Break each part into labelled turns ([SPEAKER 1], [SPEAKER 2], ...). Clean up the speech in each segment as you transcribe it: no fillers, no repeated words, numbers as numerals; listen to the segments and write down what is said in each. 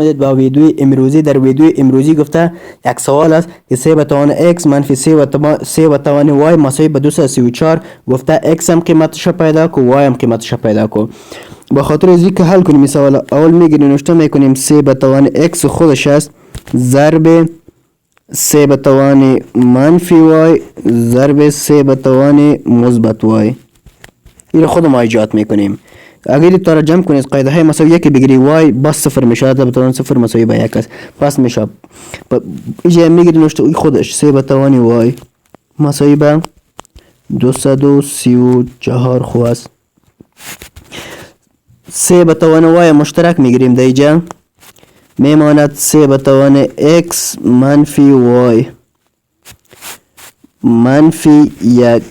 [SPEAKER 1] آمدید با ویدیوی امروزی. در ویدیوی امروزی گفته یک سوال است که 3 به توان x منفی 3 به توان y مساوی به 234. گفته x هم قیمتش پیدا کو، y هم قیمتش پیدا کو. با خاطر از اینکه حل کنیم سوال اول میگیریم نوشته میکنیم 3 به توان x خودش است ضرب 3 به توان منفی y ضرب 3 به توان مثبت y. این خود ما ایجاد میکنیم. اگر تا را جمع کنید قاعده های مساوی یک بگیری y باز صفر میشه، به توان صفر مساوی به یک است، پس میشه اینجا میگیری نوشته خودش 3 به توان y مساوی به 234 خو است. 3 به توان y مشترک میگیریم در اینجا میماند 3 به توان x منفی y منفی 1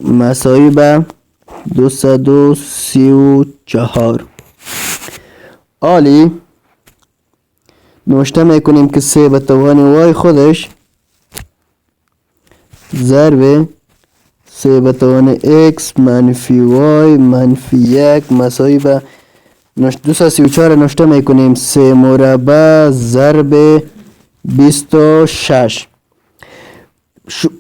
[SPEAKER 1] مساوی به 234. عالی. نوشته میکنیم که 3 به توان y خودش ضرب 3 به توان x منفی y منفی 1 مساوی به 234 نوشته میکنیم 3 مربع ضرب 26.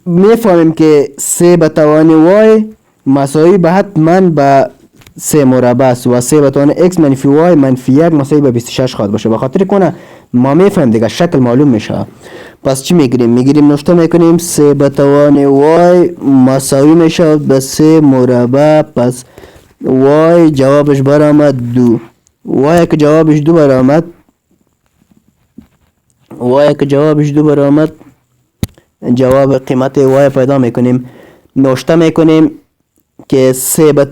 [SPEAKER 1] میفهمیم که 3 به توان y مساوی به حتما به 3 مربع است و 3 به توان x منفی y منفی 1 مساوی به 26 خواهد باشه. به خاطر کنه ما میفهمیم دیگه شکل معلوم میشه. پس چی میگیریم؟ میگیریم نوشته میکنیم 3 به توان y مساوی میشه به 3 مربع. پس y جوابش برآمد 2. y که جوابش 2 برآمد جواب قیمت y پیدا میکنیم. نوشته میکنیم که 3 به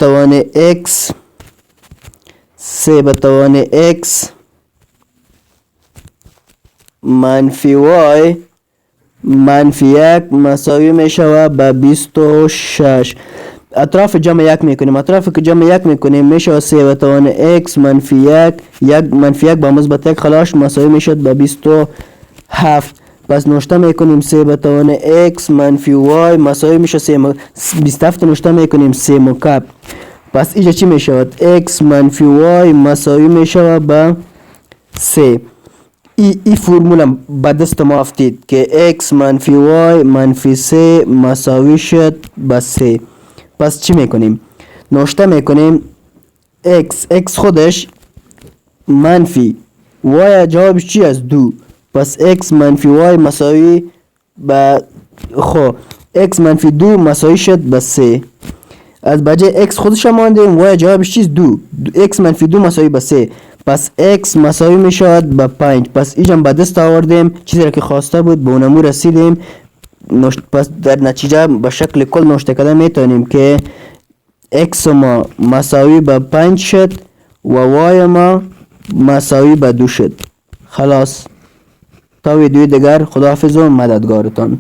[SPEAKER 1] توان x منفی y منفی 1 مساوی میشه به 26. اطراف جمع یک میکنیم. اطراف که جمع یک میکنیم میشه 3 به توان x منفی 1 منفی 1 با مثبت 1 خلاص مساوی میشد به 27. پس نوشته میکنیم 3 به توان x منفی y مساوی میشه 27 نوشته میکنیم 3 مکعب. پس اینجا چی میشود؟ x منفی y مساوی میشه به 3. این فرمول به دست ما افتید که x منفی y منفی 3 مساوی شد به 3. پس چی میکنیم؟ نوشته میکنیم x خودش منفی y جوابش چی است؟ 2. پس x منفی y مساوی به x منفی 2 مساوی شد به 3. از بجای x خودش ماندیم y جوابش چیست؟ 2. x منفی 2 مساوی به 3. پس x مساوی میشود به 5. پس اینجا به دست آوردیم چیزی را که خواسته بود به اونمو رسیدیم. پس در نتیجه به شکل کل نوشته کده میتونیم که x ما مساوی به 5 شد و y ما مساوی به 2 شد. خلاص تا ویدیوی دیگر خداحافظ و مددگارتان.